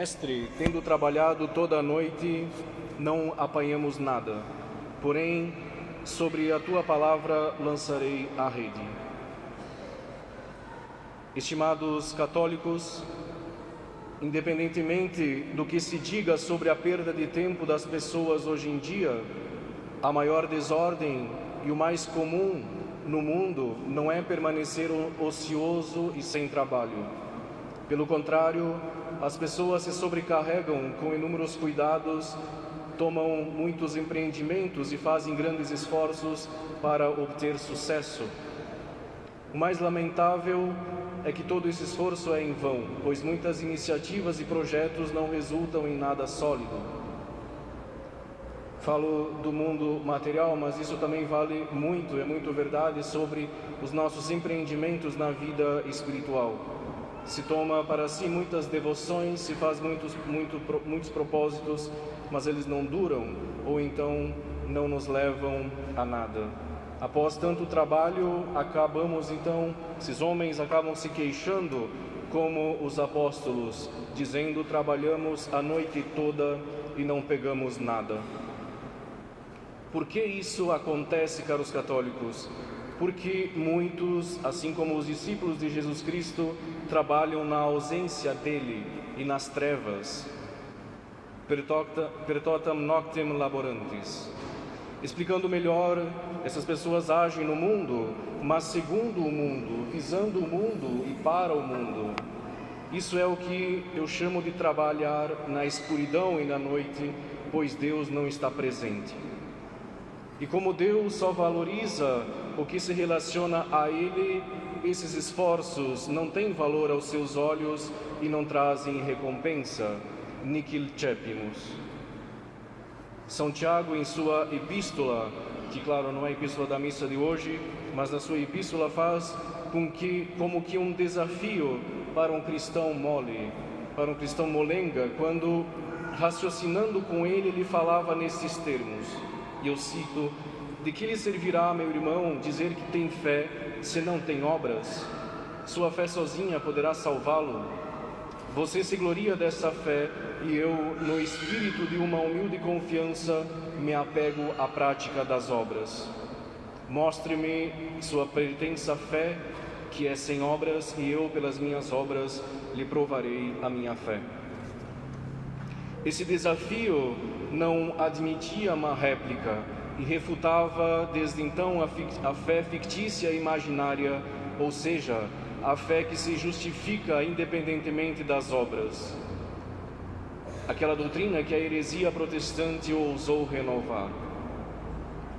Mestre, tendo trabalhado toda a noite, não apanhamos nada. Porém, sobre a tua palavra lançarei a rede. Estimados católicos, independentemente do que se diga sobre a perda de tempo das pessoas hoje em dia, a maior desordem e o mais comum no mundo não é permanecer ocioso e sem trabalho. Pelo contrário, as pessoas se sobrecarregam com inúmeros cuidados, tomam muitos empreendimentos e fazem grandes esforços para obter sucesso. O mais lamentável é que todo esse esforço é em vão, pois muitas iniciativas e projetos não resultam em nada sólido. Falo do mundo material, mas isso também vale muito, é muito verdade, sobre os nossos empreendimentos na vida espiritual. Se toma para si muitas devoções, se faz muitos propósitos, mas eles não duram, ou então não nos levam a nada. Após tanto trabalho, esses homens acabam se queixando, como os apóstolos, dizendo: trabalhamos a noite toda e não pegamos nada. Por que isso acontece, caros católicos? Porque muitos, assim como os discípulos de Jesus Cristo, trabalham na ausência dele e nas trevas. Per totam noctem laborantis. Explicando melhor, essas pessoas agem no mundo, mas segundo o mundo, visando o mundo e para o mundo. Isso é o que eu chamo de trabalhar na escuridão e na noite, pois Deus não está presente. E como Deus só valoriza o que se relaciona a Ele, esses esforços não têm valor aos seus olhos e não trazem recompensa. Nihil cepimus. São Tiago, em sua epístola, que claro não é a epístola da missa de hoje, mas na sua epístola faz como que um desafio para um cristão mole, para um cristão molenga, quando raciocinando com ele falava nesses termos. E eu cito: de que lhe servirá, meu irmão, dizer que tem fé se não tem obras? Sua fé sozinha poderá salvá-lo? Você se gloria dessa fé e eu, no espírito de uma humilde confiança, me apego à prática das obras. Mostre-me sua pretensa fé, que é sem obras, e eu, pelas minhas obras, lhe provarei a minha fé. Esse desafio não admitia uma réplica e refutava desde então a fé fictícia e imaginária, ou seja, a fé que se justifica independentemente das obras. Aquela doutrina que a heresia protestante ousou renovar.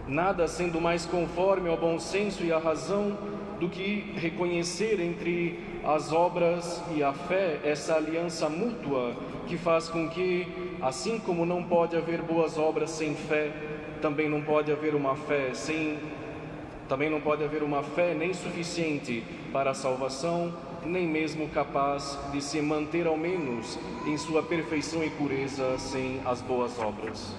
Nada sendo mais conforme ao bom senso e à razão do que reconhecer entre as obras e a fé essa aliança mútua que faz com que, assim como não pode haver boas obras sem fé, também não pode haver uma fé nem suficiente para a salvação, nem mesmo capaz de se manter ao menos em sua perfeição e pureza sem as boas obras.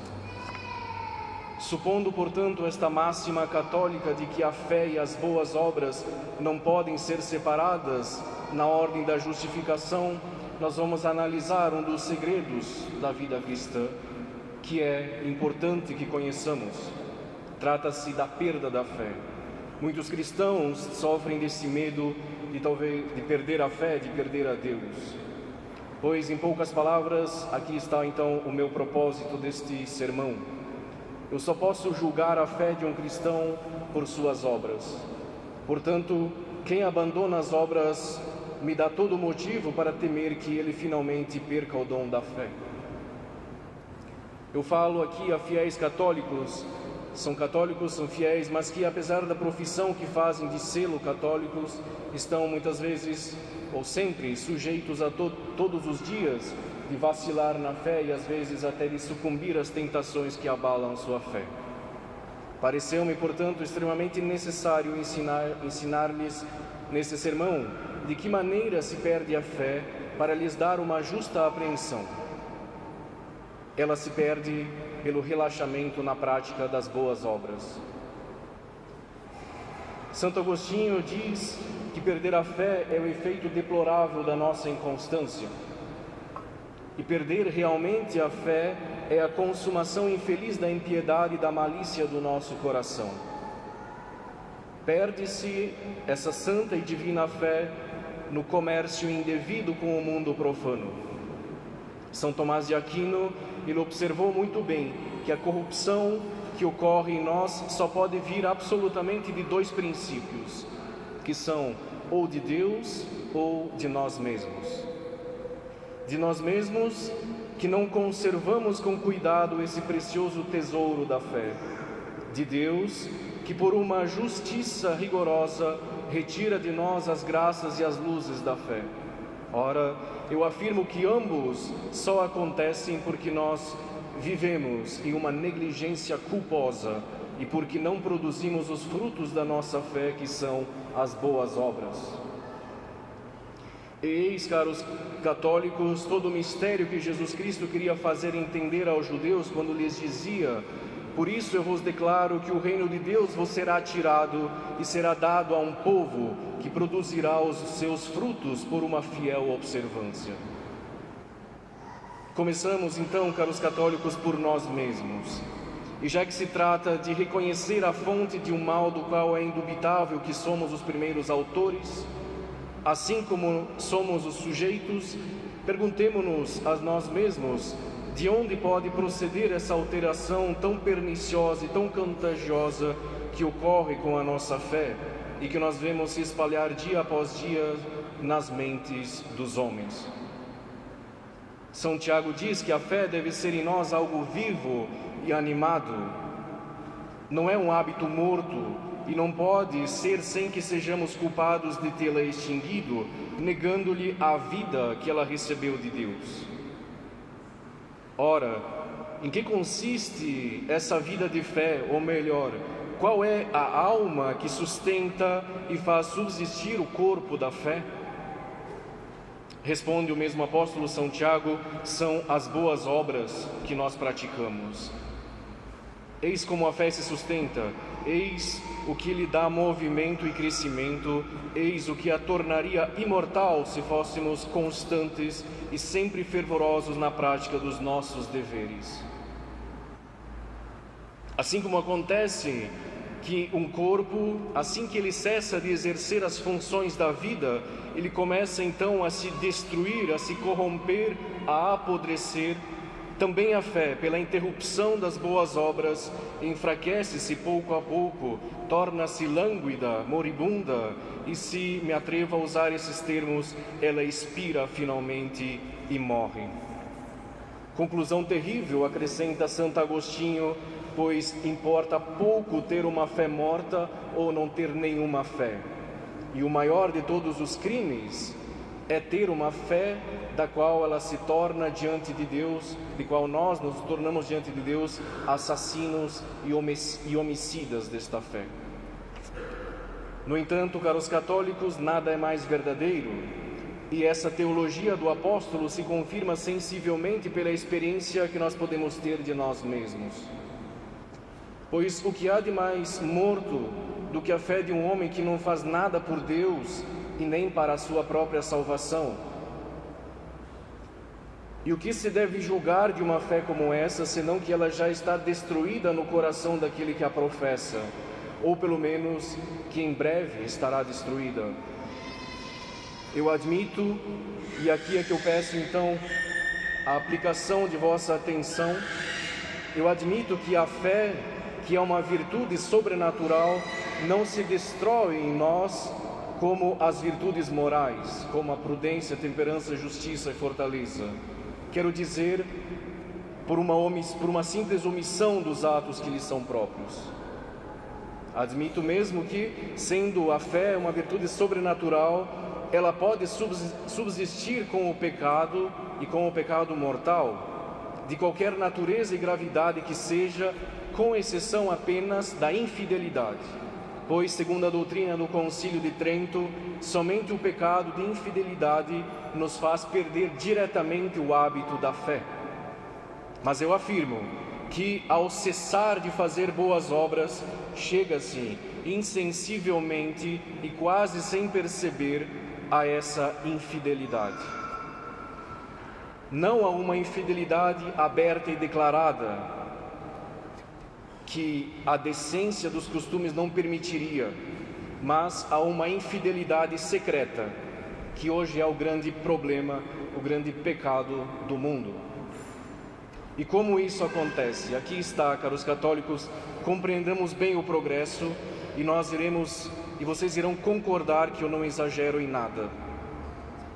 Supondo, portanto, esta máxima católica de que a fé e as boas obras não podem ser separadas na ordem da justificação, nós vamos analisar um dos segredos da vida cristã, que é importante que conheçamos. Trata-se da perda da fé. Muitos cristãos sofrem desse medo de perder a fé, de perder a Deus. Pois, em poucas palavras, aqui está então o meu propósito deste sermão. Eu só posso julgar a fé de um cristão por suas obras. Portanto, quem abandona as obras me dá todo motivo para temer que ele finalmente perca o dom da fé. Eu falo aqui a fiéis católicos, são fiéis, mas que apesar da profissão que fazem de selo católicos, estão muitas vezes, ou sempre, sujeitos a todos os dias de vacilar na fé e às vezes até de sucumbir às tentações que abalam sua fé. Pareceu-me, portanto, extremamente necessário ensinar-lhes nesse sermão de que maneira se perde a fé para lhes dar uma justa apreensão. Ela se perde pelo relaxamento na prática das boas obras. Santo Agostinho diz que perder a fé é o efeito deplorável da nossa inconstância. E perder realmente a fé é a consumação infeliz da impiedade e da malícia do nosso coração. Perde-se essa santa e divina fé no comércio indevido com o mundo profano. São Tomás de Aquino, ele observou muito bem que a corrupção que ocorre em nós só pode vir absolutamente de dois princípios, que são ou de Deus ou de nós mesmos. De nós mesmos, que não conservamos com cuidado esse precioso tesouro da fé. De Deus, que por uma justiça rigorosa retira de nós as graças e as luzes da fé. Ora, eu afirmo que ambos só acontecem porque nós vivemos em uma negligência culposa e porque não produzimos os frutos da nossa fé, que são as boas obras. Eis, caros católicos, todo o mistério que Jesus Cristo queria fazer entender aos judeus quando lhes dizia: por isso eu vos declaro que o reino de Deus vos será tirado e será dado a um povo que produzirá os seus frutos por uma fiel observância. Começamos então, caros católicos, por nós mesmos. E já que se trata de reconhecer a fonte de um mal do qual é indubitável que somos os primeiros autores, assim como somos os sujeitos, perguntemo-nos a nós mesmos de onde pode proceder essa alteração tão perniciosa e tão contagiosa que ocorre com a nossa fé e que nós vemos se espalhar dia após dia nas mentes dos homens. São Tiago diz que a fé deve ser em nós algo vivo e animado. Não é um hábito morto e não pode ser sem que sejamos culpados de tê-la extinguido, negando-lhe a vida que ela recebeu de Deus. Ora, em que consiste essa vida de fé, ou melhor, qual é a alma que sustenta e faz subsistir o corpo da fé? Responde o mesmo apóstolo São Tiago: são as boas obras que nós praticamos. Eis como a fé se sustenta, eis o que lhe dá movimento e crescimento, eis o que a tornaria imortal se fôssemos constantes e sempre fervorosos na prática dos nossos deveres. Assim como acontece que um corpo, assim que ele cessa de exercer as funções da vida, ele começa então a se destruir, a se corromper, a apodrecer. Também a fé, pela interrupção das boas obras, enfraquece-se pouco a pouco, torna-se lânguida, moribunda, e se me atrevo a usar esses termos, ela expira finalmente e morre. Conclusão terrível, acrescenta Santo Agostinho, pois importa pouco ter uma fé morta ou não ter nenhuma fé. E o maior de todos os crimes é ter uma fé da qual ela se torna diante de Deus, de qual nós nos tornamos diante de Deus assassinos e homicidas desta fé. No entanto, caros católicos, nada é mais verdadeiro, e essa teologia do apóstolo se confirma sensivelmente pela experiência que nós podemos ter de nós mesmos. Pois o que há de mais morto do que a fé de um homem que não faz nada por Deus e nem para a sua própria salvação? E o que se deve julgar de uma fé como essa, senão que ela já está destruída no coração daquele que a professa, ou pelo menos que em breve estará destruída? Eu admito, e aqui é que eu peço então a aplicação de vossa atenção, eu admito que a fé, que é uma virtude sobrenatural, não se destrói em nós como as virtudes morais, como a prudência, temperança, justiça e fortaleza. Quero dizer, por uma simples omissão dos atos que lhes são próprios. Admito mesmo que, sendo a fé uma virtude sobrenatural, ela pode subsistir com o pecado e com o pecado mortal, de qualquer natureza e gravidade que seja, com exceção apenas da infidelidade. Pois, segundo a doutrina do Concílio de Trento, somente o pecado de infidelidade nos faz perder diretamente o hábito da fé. Mas eu afirmo que, ao cessar de fazer boas obras, chega-se insensivelmente e quase sem perceber a essa infidelidade. não a uma infidelidade aberta e declarada, que a decência dos costumes não permitiria, mas a uma infidelidade secreta, que hoje é o grande problema, o grande pecado do mundo. E como isso acontece? Aqui está, caros católicos, compreendamos bem o progresso e vocês irão concordar que eu não exagero em nada.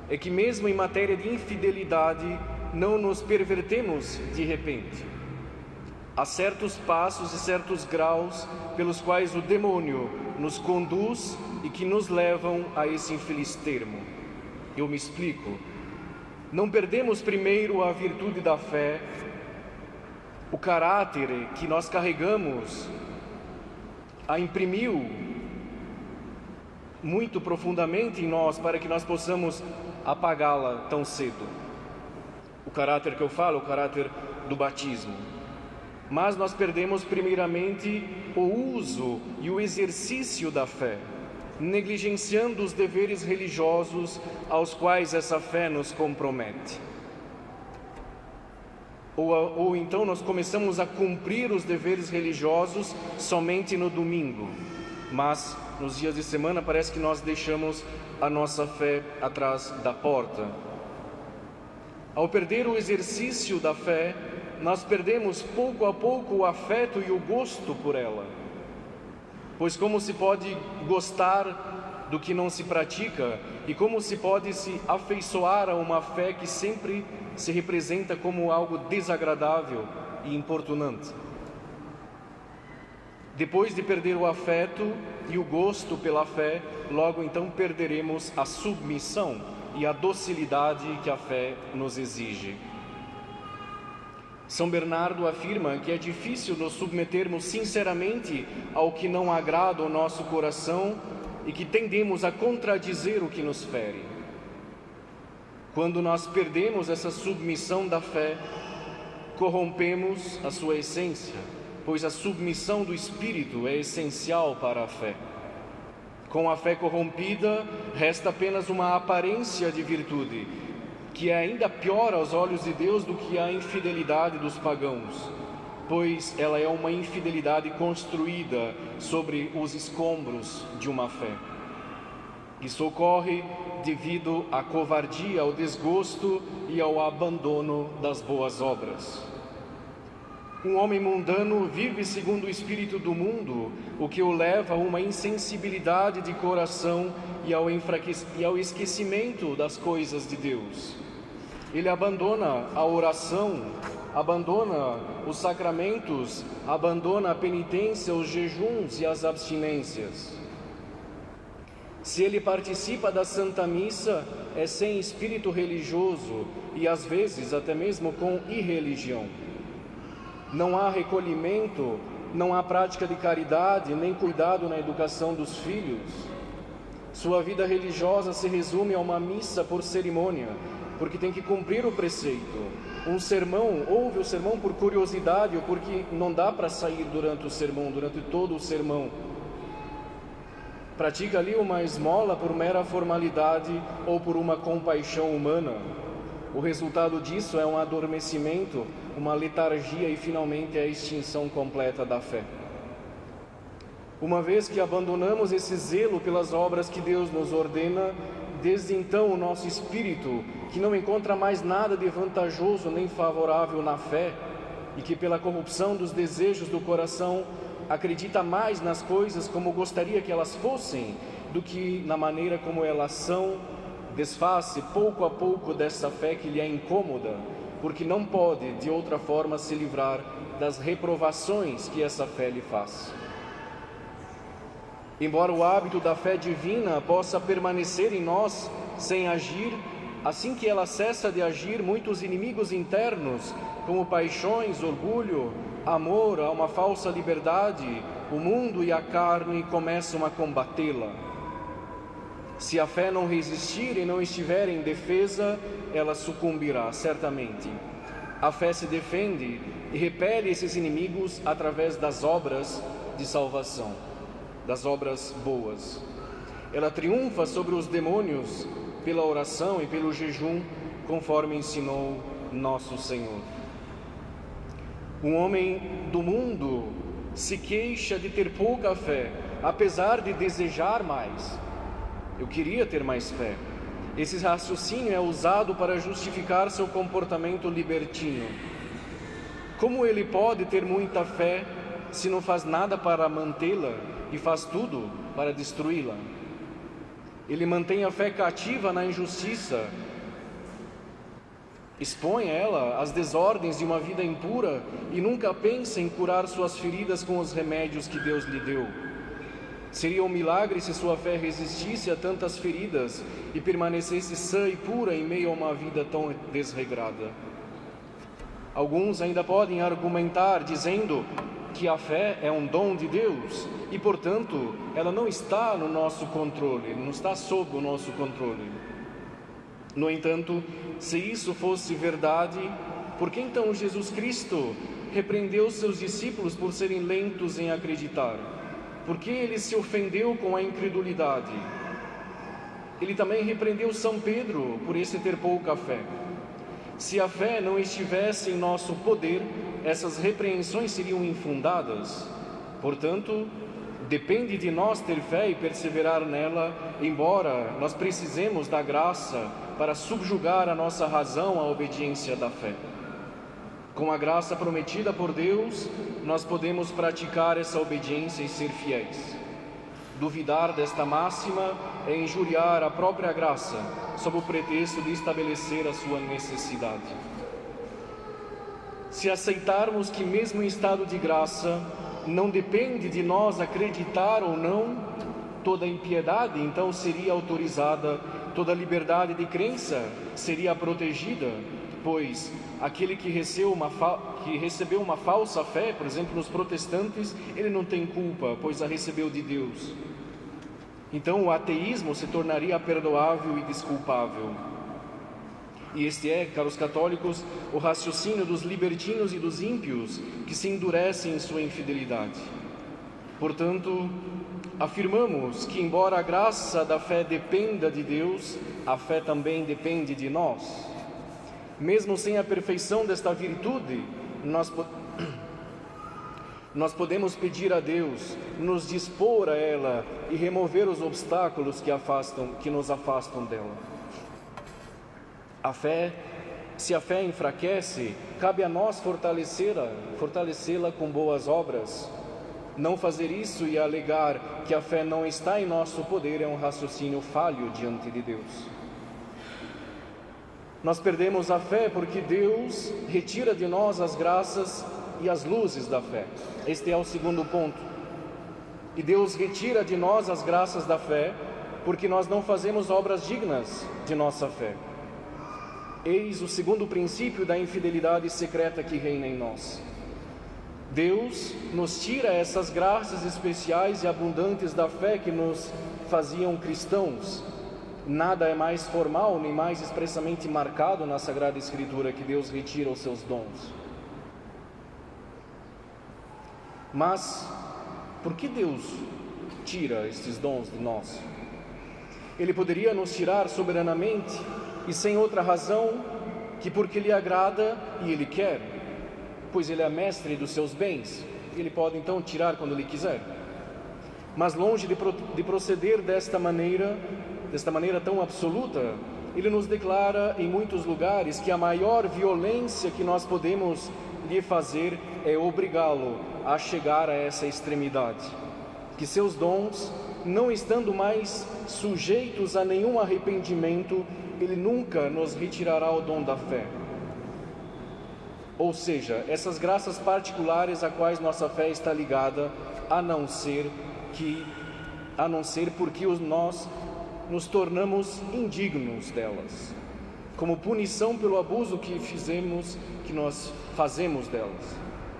É que mesmo em matéria de infidelidade, não nos pervertemos de repente. Há certos passos e certos graus pelos quais o demônio nos conduz e que nos levam a esse infeliz termo. Eu me explico. Não perdemos primeiro a virtude da fé, o caráter que nós carregamos a imprimiu muito profundamente em nós para que nós possamos apagá-la tão cedo. O caráter que eu falo, o caráter do batismo. Mas nós perdemos primeiramente o uso e o exercício da fé, negligenciando os deveres religiosos aos quais essa fé nos compromete. Ou então nós começamos a cumprir os deveres religiosos somente no domingo, mas nos dias de semana parece que nós deixamos a nossa fé atrás da porta. Ao perder o exercício da fé, nós perdemos pouco a pouco o afeto e o gosto por ela. Pois como se pode gostar do que não se pratica e como se pode se afeiçoar a uma fé que sempre se representa como algo desagradável e importunante? Depois de perder o afeto e o gosto pela fé, logo então perderemos a submissão e a docilidade que a fé nos exige. São Bernardo afirma que é difícil nos submetermos sinceramente ao que não agrada ao nosso coração e que tendemos a contradizer o que nos fere. Quando nós perdemos essa submissão da fé, corrompemos a sua essência, pois a submissão do espírito é essencial para a fé. Com a fé corrompida, resta apenas uma aparência de virtude, que é ainda pior aos olhos de Deus do que a infidelidade dos pagãos, pois ela é uma infidelidade construída sobre os escombros de uma fé. Isso ocorre devido à covardia, ao desgosto e ao abandono das boas obras. Um homem mundano vive segundo o espírito do mundo, o que o leva a uma insensibilidade de coração e ao esquecimento das coisas de Deus. Ele abandona a oração, abandona os sacramentos, abandona a penitência, os jejuns e as abstinências. Se ele participa da Santa Missa, é sem espírito religioso e às vezes até mesmo com irreligião. Não há recolhimento, não há prática de caridade, nem cuidado na educação dos filhos. Sua vida religiosa se resume a uma missa por cerimônia, porque tem que cumprir o preceito. Um sermão, ouve o sermão por curiosidade ou porque não dá para sair durante o sermão, durante todo o sermão. Pratica ali uma esmola por mera formalidade ou por uma compaixão humana. O resultado disso é um adormecimento, uma letargia e finalmente a extinção completa da fé. Uma vez que abandonamos esse zelo pelas obras que Deus nos ordena, desde então o nosso espírito, que não encontra mais nada de vantajoso nem favorável na fé, e que pela corrupção dos desejos do coração acredita mais nas coisas como gostaria que elas fossem, do que na maneira como elas são, desfaz-se pouco a pouco dessa fé que lhe é incômoda, porque não pode de outra forma se livrar das reprovações que essa fé lhe faz. Embora o hábito da fé divina possa permanecer em nós sem agir, assim que ela cessa de agir, muitos inimigos internos, como paixões, orgulho, amor a uma falsa liberdade, o mundo e a carne começam a combatê-la. Se a fé não resistir e não estiver em defesa, ela sucumbirá, certamente. A fé se defende e repele esses inimigos através das obras de salvação, das obras boas. Ela triunfa sobre os demônios pela oração e pelo jejum, conforme ensinou nosso Senhor. Um homem do mundo se queixa de ter pouca fé, apesar de desejar mais. Eu queria ter mais fé. Esse raciocínio é usado para justificar seu comportamento libertino. Como ele pode ter muita fé se não faz nada para mantê-la e faz tudo para destruí-la? Ele mantém a fé cativa na injustiça, expõe ela às desordens de uma vida impura e nunca pensa em curar suas feridas com os remédios que Deus lhe deu. Seria um milagre se sua fé resistisse a tantas feridas e permanecesse sã e pura em meio a uma vida tão desregrada. Alguns ainda podem argumentar dizendo que a fé é um dom de Deus e, portanto, ela não está no nosso controle, não está sob o nosso controle. No entanto, se isso fosse verdade, por que então Jesus Cristo repreendeu seus discípulos por serem lentos em acreditar? Por que ele se ofendeu com a incredulidade? Ele também repreendeu São Pedro por esse ter pouca fé. Se a fé não estivesse em nosso poder, essas repreensões seriam infundadas. Portanto, depende de nós ter fé e perseverar nela, embora nós precisemos da graça para subjugar a nossa razão à obediência da fé. Com a graça prometida por Deus, nós podemos praticar essa obediência e ser fiéis. Duvidar desta máxima é injuriar a própria graça, sob o pretexto de estabelecer a sua necessidade. Se aceitarmos que mesmo em estado de graça não depende de nós acreditar ou não, toda impiedade então seria autorizada, toda liberdade de crença seria protegida, pois aquele que recebeu uma falsa fé, por exemplo, nos protestantes, ele não tem culpa, pois a recebeu de Deus. Então o ateísmo se tornaria perdoável e desculpável. E este é, caros católicos, o raciocínio dos libertinos e dos ímpios que se endurecem em sua infidelidade. Portanto, afirmamos que, embora a graça da fé dependa de Deus, a fé também depende de nós. Mesmo sem a perfeição desta virtude, nós podemos pedir a Deus, nos dispor a ela e remover os obstáculos que nos afastam dela. Se a fé enfraquece, cabe a nós fortalecê-la com boas obras. Não fazer isso e alegar que a fé não está em nosso poder é um raciocínio falho diante de Deus. Nós perdemos a fé porque Deus retira de nós as graças e as luzes da fé. Este é o segundo ponto. E Deus retira de nós as graças da fé porque nós não fazemos obras dignas de nossa fé. Eis o segundo princípio da infidelidade secreta que reina em nós. Deus nos tira essas graças especiais e abundantes da fé que nos faziam cristãos. Nada é mais formal nem mais expressamente marcado na Sagrada Escritura que Deus retira os seus dons. Mas, por que Deus tira estes dons de nós? Ele poderia nos tirar soberanamente e sem outra razão que porque lhe agrada e ele quer, pois ele é mestre dos seus bens, ele pode então tirar quando ele quiser. Mas longe de proceder desta maneira tão absoluta, ele nos declara em muitos lugares que a maior violência que nós podemos lhe fazer é obrigá-lo a chegar a essa extremidade, que seus dons, não estando mais sujeitos a nenhum arrependimento, ele nunca nos retirará o dom da fé. Ou seja, essas graças particulares a quais nossa fé está ligada, a não ser porque nós nos tornamos indignos delas, como punição pelo abuso que nós fazemos delas,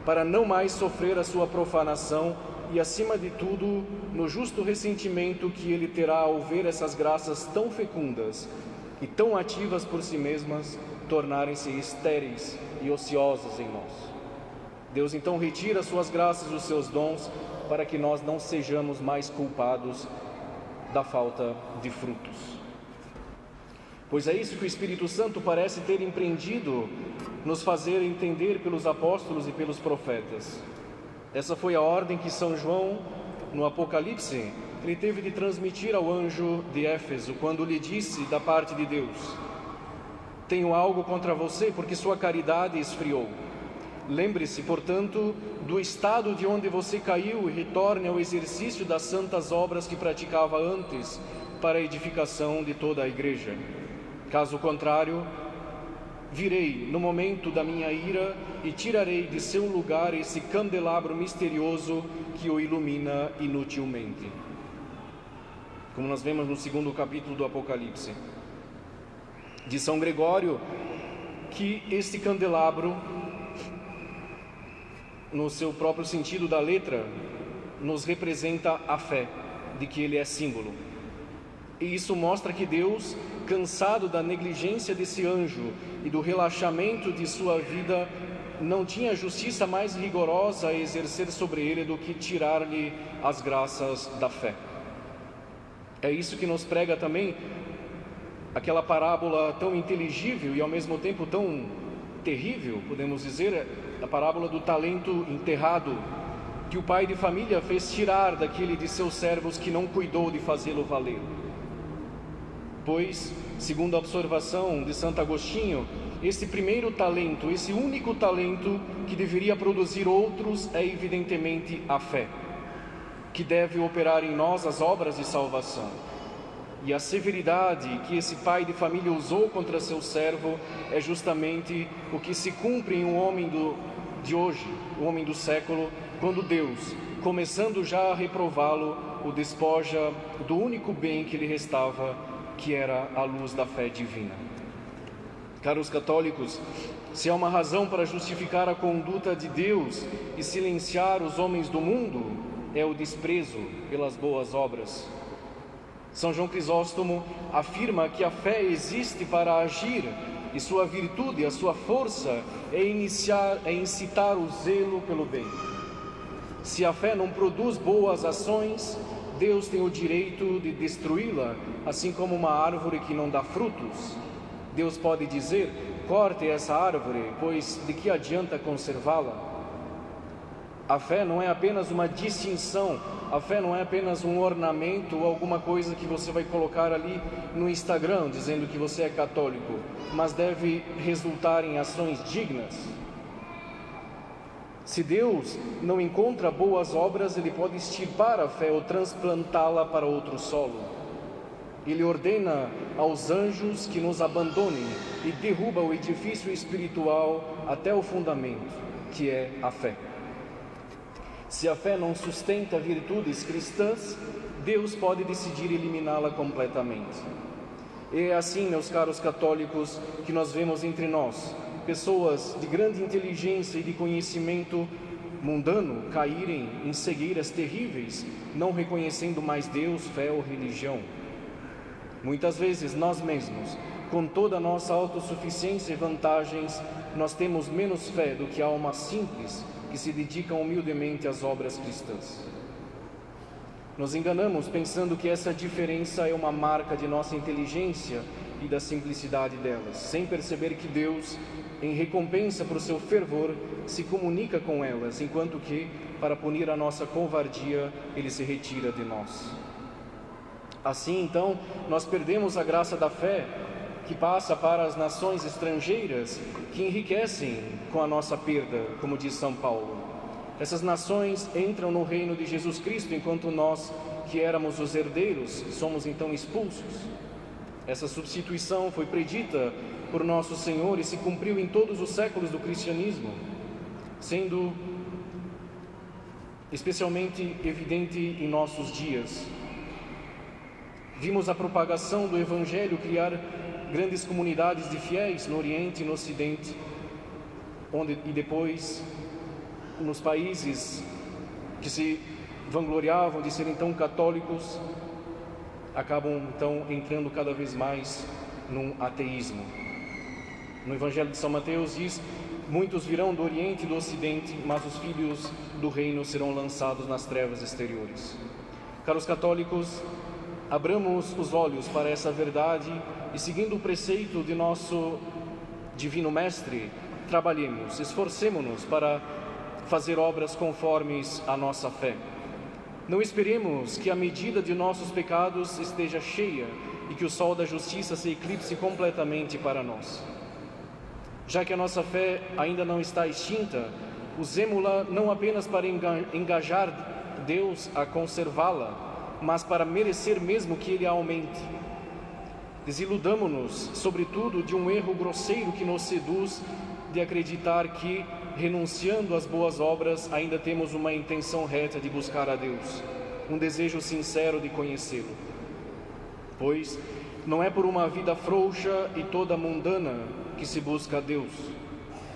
para não mais sofrer a sua profanação e, acima de tudo, no justo ressentimento que ele terá ao ver essas graças tão fecundas e tão ativas por si mesmas tornarem-se estéreis e ociosas em nós. Deus então retira as suas graças e os seus dons para que nós não sejamos mais culpados da falta de frutos. Pois é isso que o Espírito Santo parece ter empreendido nos fazer entender pelos apóstolos e pelos profetas. Essa foi a ordem que São João, no Apocalipse, ele teve de transmitir ao anjo de Éfeso, quando lhe disse da parte de Deus: tenho algo contra você, porque sua caridade esfriou. Lembre-se, portanto, do estado de onde você caiu e retorne ao exercício das santas obras que praticava antes, para a edificação de toda a igreja. Caso contrário, virei no momento da minha ira e tirarei de seu lugar esse candelabro misterioso que o ilumina inutilmente. Como nós vemos no 2º capítulo do Apocalipse. De São Gregório, que este candelabro, no seu próprio sentido da letra, nos representa a fé, de que ele é símbolo. E isso mostra que Deus, cansado da negligência desse anjo e do relaxamento de sua vida, não tinha justiça mais rigorosa a exercer sobre ele do que tirar-lhe as graças da fé. É isso que nos prega também aquela parábola tão inteligível e ao mesmo tempo tão terrível, podemos dizer, a parábola do talento enterrado, que o pai de família fez tirar daquele de seus servos que não cuidou de fazê-lo valer. Pois, segundo a observação de Santo Agostinho, esse primeiro talento, esse único talento que deveria produzir outros, é evidentemente a fé, que deve operar em nós as obras de salvação. E a severidade que esse pai de família usou contra seu servo é justamente o que se cumpre em um homem de hoje, o homem do século, quando Deus, começando já a reprová-lo, o despoja do único bem que lhe restava, que era a luz da fé divina. Caros católicos, se há uma razão para justificar a conduta de Deus e silenciar os homens do mundo, é o desprezo pelas boas obras. São João Crisóstomo afirma que a fé existe para agir e sua virtude, a sua força é incitar o zelo pelo bem. Se a fé não produz boas ações, Deus tem o direito de destruí-la, assim como uma árvore que não dá frutos. Deus pode dizer: corte essa árvore, pois de que adianta conservá-la? A fé não é apenas uma distinção, a fé não é apenas um ornamento ou alguma coisa que você vai colocar ali no Instagram dizendo que você é católico, mas deve resultar em ações dignas. Se Deus não encontra boas obras, Ele pode extirpar a fé ou transplantá-la para outro solo. Ele ordena aos anjos que nos abandonem e derruba o edifício espiritual até o fundamento, que é a fé. Se a fé não sustenta virtudes cristãs, Deus pode decidir eliminá-la completamente. E é assim, meus caros católicos, que nós vemos entre nós pessoas de grande inteligência e de conhecimento mundano caírem em cegueiras terríveis, não reconhecendo mais Deus, fé ou religião. Muitas vezes nós mesmos, com toda a nossa autossuficiência e vantagens, nós temos menos fé do que almas simples que se dedicam humildemente às obras cristãs. Nos enganamos pensando que essa diferença é uma marca de nossa inteligência e da simplicidade delas, sem perceber que Deus, em recompensa por seu fervor, se comunica com elas, enquanto que, para punir a nossa covardia, Ele se retira de nós. Assim, então, nós perdemos a graça da fé, que passa para as nações estrangeiras, que enriquecem com a nossa perda, como diz São Paulo. Essas nações entram no reino de Jesus Cristo, enquanto nós, que éramos os herdeiros, somos então expulsos. Essa substituição foi predita por nosso Senhor e se cumpriu em todos os séculos do cristianismo, sendo especialmente evidente em nossos dias. Vimos a propagação do Evangelho criar grandes comunidades de fiéis no Oriente e no Ocidente, e depois nos países que se vangloriavam de serem tão católicos, acabam então entrando cada vez mais num ateísmo. No Evangelho de São Mateus diz: muitos virão do Oriente e do Ocidente, mas os filhos do reino serão lançados nas trevas exteriores. Caros católicos, abramos os olhos para essa verdade e, seguindo o preceito de nosso Divino Mestre, trabalhemos, esforcemo-nos para fazer obras conformes à nossa fé. Não esperemos que a medida de nossos pecados esteja cheia e que o sol da justiça se eclipse completamente para nós. Já que a nossa fé ainda não está extinta, usemo-la não apenas para engajar Deus a conservá-la, mas para merecer mesmo que Ele a aumente. Desiludamo-nos, sobretudo, de um erro grosseiro que nos seduz de acreditar que, renunciando às boas obras, ainda temos uma intenção reta de buscar a Deus, um desejo sincero de conhecê-lo. Pois não é por uma vida frouxa e toda mundana que se busca a Deus.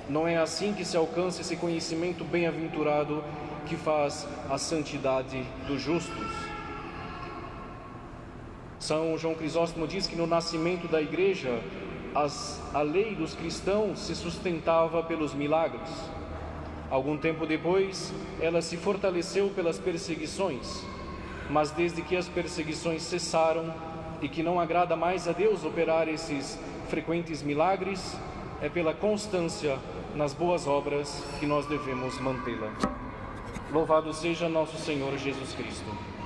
Não é assim que se alcança esse conhecimento bem-aventurado que faz a santidade dos justos. São João Crisóstomo diz que no nascimento da Igreja, a lei dos cristãos se sustentava pelos milagres. Algum tempo depois, ela se fortaleceu pelas perseguições, mas desde que as perseguições cessaram e que não agrada mais a Deus operar esses frequentes milagres, é pela constância nas boas obras que nós devemos mantê-la. Louvado seja nosso Senhor Jesus Cristo.